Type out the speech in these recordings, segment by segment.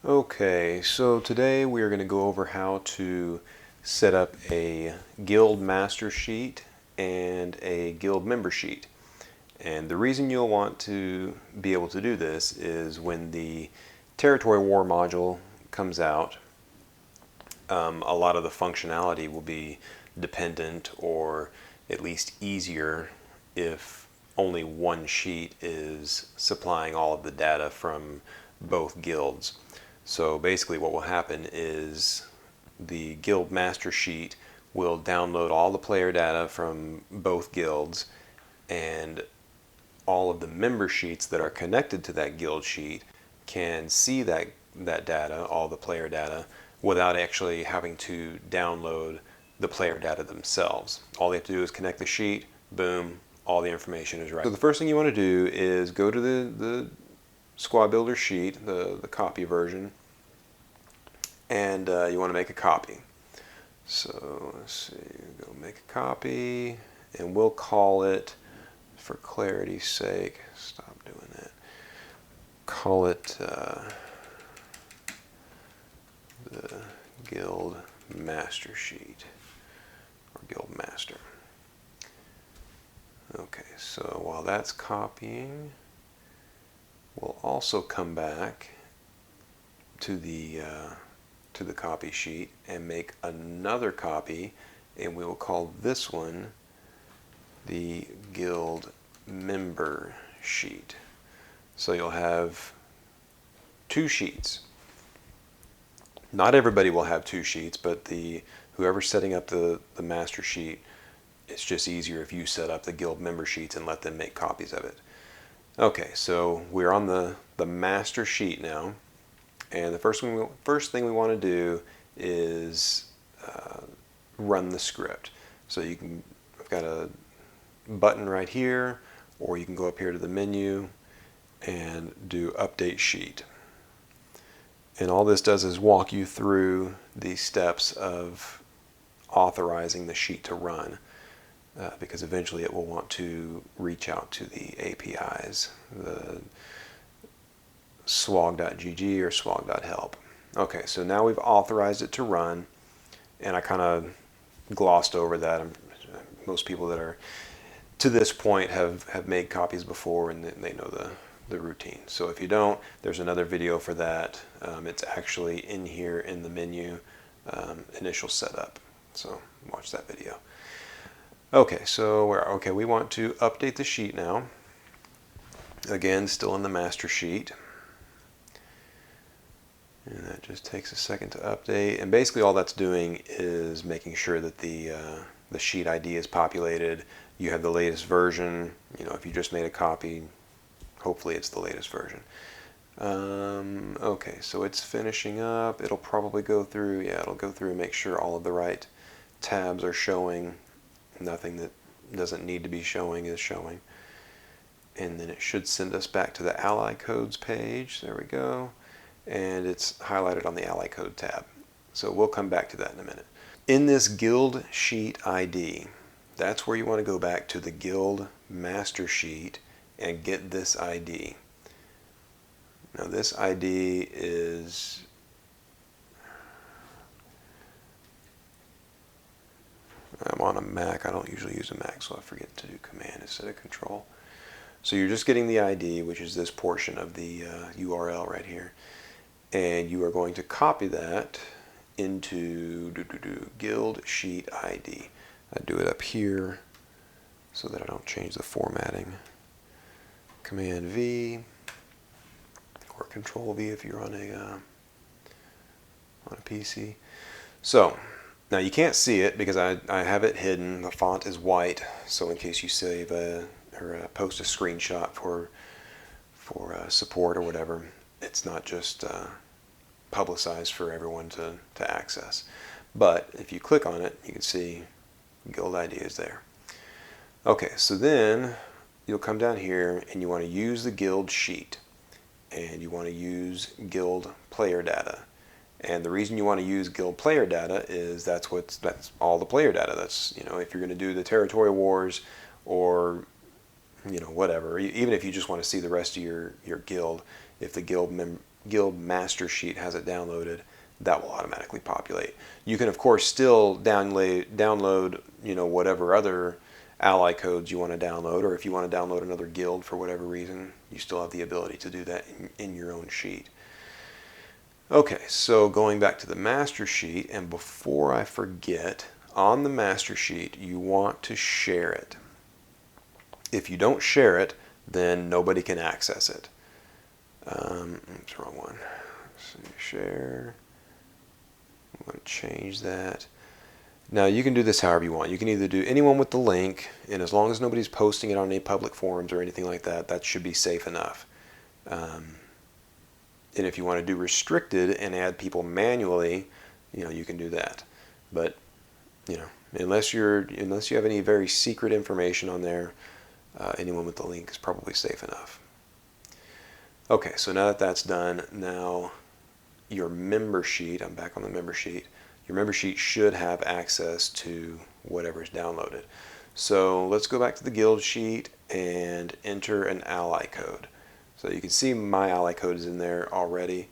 Okay, so today we are going to go over how to set up a guild master sheet and a guild member sheet. And the reason you'll want to be able to do this is when the territory war module comes out, a lot of the functionality will be dependent or at least easier if only one sheet is supplying all of the data from both guilds. So basically what will happen is the guild master sheet will download all the player data from both guilds, and all of the member sheets that are connected to that guild sheet can see that data, all the player data, without actually having to download the player data themselves. All they have to do is connect the sheet, boom, all the information is right. So the first thing you want to do is go to the squad builder sheet, the copy version, and you want to make a copy. So let's see, go make a copy, and we'll call it, for clarity's sake, stop doing that, call it the guild master sheet, or guild master. Okay, so while that's copying, we'll also come back to the copy sheet and make another copy, and we will call this one the guild member sheet. So you'll have two sheets. Not everybody will have two sheets, but whoever's setting up the master sheet, it's just easier if you set up the guild member sheets and let them make copies of it. Okay, so we're on the master sheet now, and the first thing we want to do is run the script. So I've got a button right here, or you can go up here to the menu and do update sheet. And all this does is walk you through the steps of authorizing the sheet to run, because eventually it will want to reach out to the APIs, the SWGoH or SWG.help. Okay, so now we've authorized it to run, and I kind of glossed over that. Most people that are to this point have made copies before, and they know the routine. So if you don't, there's another video for that. It's actually in here in the menu, initial setup. So watch that video. Okay, so we want to update the sheet now. Again, still in the master sheet. And that just takes a second to update. And basically all that's doing is making sure that the sheet ID is populated. You have the latest version. You know, if you just made a copy, hopefully it's the latest version. Okay, so it's finishing up. It'll probably go through, it'll go through and make sure all of the right tabs are showing. Nothing that doesn't need to be showing is showing. And then it should send us back to the ally codes page. There we go. And it's highlighted on the ally code tab. So we'll come back to that in a minute. In this guild sheet ID, that's where you want to go back to the guild master sheet and get this ID. Now this ID is, I'm on a Mac. I don't usually use a Mac, so I forget to do command instead of control. So you're just getting the ID, which is this portion of the URL right here. And you are going to copy that into guild sheet ID. I do it up here so that I don't change the formatting. Command V or Control V if you're on a PC. So now you can't see it because I have it hidden. The font is white, so in case you save or post a screenshot for support or whatever, it's not just publicized for everyone to access. But if you click on it, you can see guild ID is there. Okay, so then you'll come down here and you want to use the guild sheet, and you want to use guild player data. And the reason you want to use guild player data is that's all the player data. That's, you know, if you're going to do the territory wars, or you know, whatever, even if you just want to see the rest of your guild, if the guild guild master sheet has it downloaded, that will automatically populate. You can of course still download whatever other ally codes you want to download, or if you want to download another guild for whatever reason, you still have the ability to do that in your own sheet. Okay, so going back to the master sheet, and before I forget, on the master sheet you want to share it. If you don't share it, then nobody can access it. Oops, wrong one. So share. I'm going to change that. Now you can do this however you want. You can either do anyone with the link, and as long as nobody's posting it on any public forums or anything like that, that should be safe enough. And if you want to do restricted and add people manually, you can do that. But unless you have any very secret information on there, anyone with the link is probably safe enough. Okay, so now that that's done, now your member sheet, I'm back on the member sheet, your member sheet should have access to whatever's downloaded. So let's go back to the guild sheet and enter an ally code. So you can see my ally code is in there already,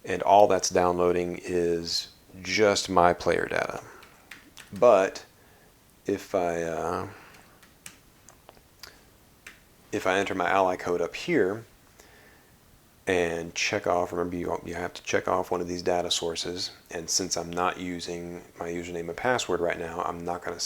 and all that's downloading is just my player data. But if I enter my ally code up here and check off, remember you have to check off one of these data sources, and since I'm not using my username and password right now, I'm not going to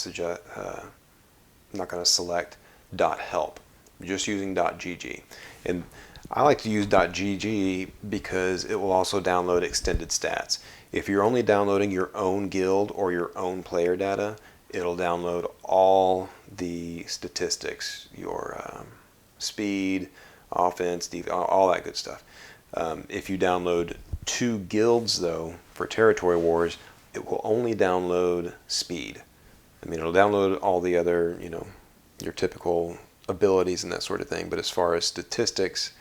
select .help. I'm just using .gg. And I like to use .gg because it will also download extended stats. If you're only downloading your own guild or your own player data, it'll download all the statistics, your speed, offense, defense, all that good stuff. If you download 2 guilds though for territory wars, it will only download speed. I mean, it'll download all the other, your typical abilities and that sort of thing, but as far as statistics,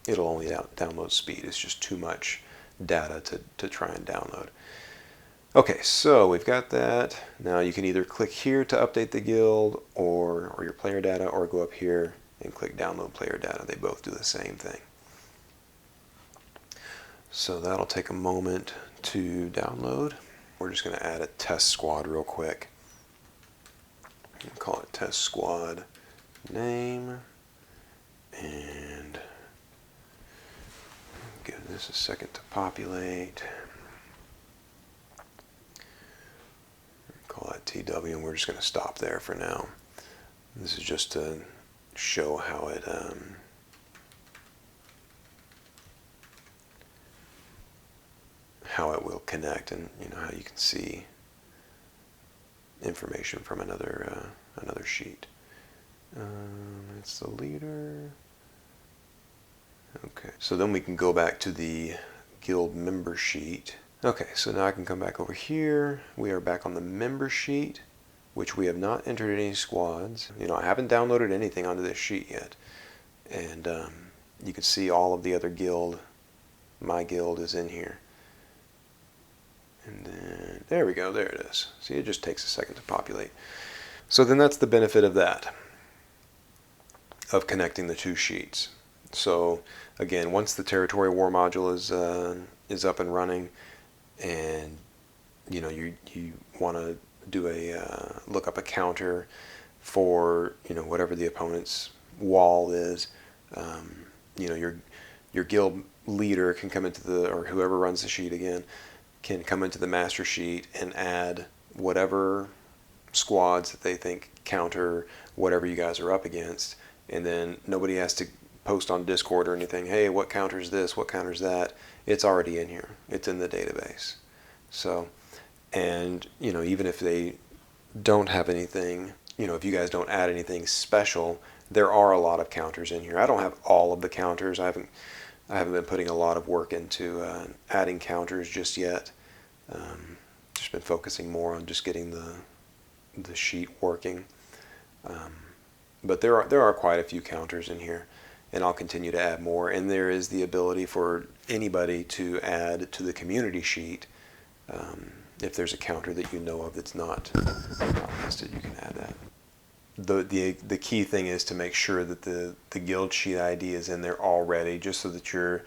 it'll only download speed. It's just too much data to try and download. Okay, so we've got that. Now you can either click here to update the guild or your player data, or go up here and click download player data. They both do the same thing. So that'll take a moment to download. We're just going to add a test squad real quick. Call it test squad name, and give this a second to populate. Call that TW, and we're just going to stop there for now. This is just to show how it will connect, and how you can see information from another sheet. It's the leader. Okay, so then we can go back to the guild member sheet. Okay, so now I can come back over here. We are back on the member sheet, which we have not entered any squads. I haven't downloaded anything onto this sheet yet. And you can see all of the other guild. My guild is in here. And then, there we go, there it is. See, it just takes a second to populate. So then that's the benefit of that, of connecting the 2 sheets. So again, once the territory war module is up and running, and you want to do look up a counter for whatever the opponent's wall is, your guild leader can come into or whoever runs the sheet again, can come into the master sheet and add whatever squads that they think counter whatever you guys are up against, and then nobody has to post on Discord or anything, hey, what counters this, what counters that. It's already in here. It's in the database. So, and even if they don't have anything, if you guys don't add anything special, there are a lot of counters in here. I don't have all of the counters. I haven't been putting a lot of work into adding counters just yet. Just been focusing more on just getting the sheet working. But there are quite a few counters in here, and I'll continue to add more. And there is the ability for anybody to add to the community sheet. If there's a counter that you know of that's not listed, you can add that. the key thing is to make sure that the guild sheet ID is in there already, just so that your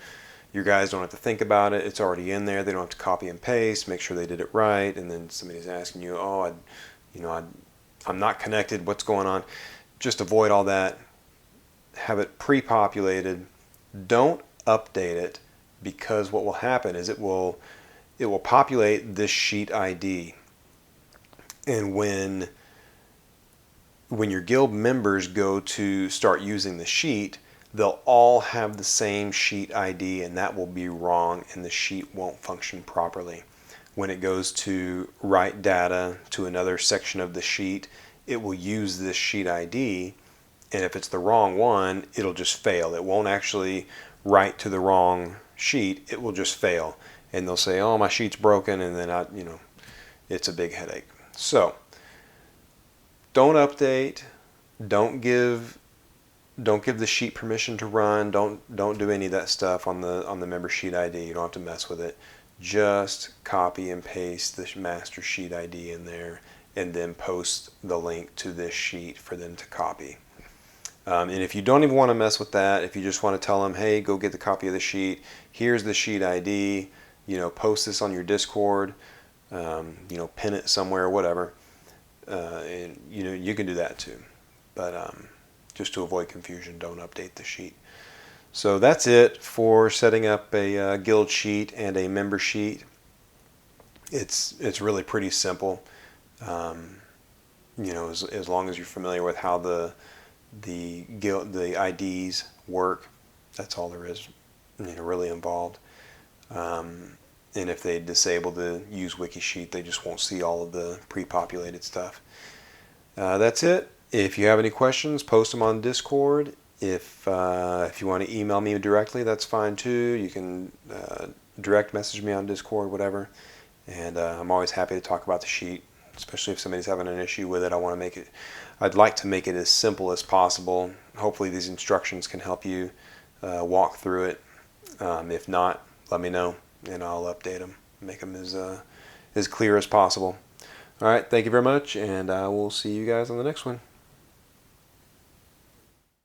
guys don't have to think about it. It's already in there. They don't have to copy and paste. Make sure they did it right. And then somebody's asking you, oh, I'm not connected. What's going on? Just avoid all that. Have it pre-populated. Don't update it, because what will happen is it will populate this sheet ID, and when your guild members go to start using the sheet, they'll all have the same sheet ID, and that will be wrong, and the sheet won't function properly. When it goes to write data to another section of the sheet, it will use this sheet ID, and if it's the wrong one, it'll just fail. It won't actually write to the wrong sheet. It will just fail, and they'll say, oh, my sheet's broken, and then it's a big headache. So don't update, don't give the sheet permission to run, don't do any of that stuff on the member sheet ID. You don't have to mess with it. Just copy and paste the master sheet ID in there, and then post the link to this sheet for them to copy. And if you don't even want to mess with that, if you just want to tell them, hey, go get the copy of the sheet, here's the sheet ID, post this on your Discord, pin it somewhere, whatever, and you can do that too. But just to avoid confusion, don't update the sheet. So that's it for setting up a guild sheet and a member sheet. It's really pretty simple. As long as you're familiar with how the IDs work, that's all there is really involved. And if they disable the use wiki sheet, they just won't see all of the pre-populated stuff. That's it. If you have any questions, post them on Discord. If you want to email me directly, that's fine too. You can direct message me on Discord, whatever. And I'm always happy to talk about the sheet, especially if somebody's having an issue with it. I'd like to make it as simple as possible. Hopefully these instructions can help you walk through it. If not, let me know, and I'll update them, make them as clear as possible. All right, thank you very much, and I will see you guys on the next one.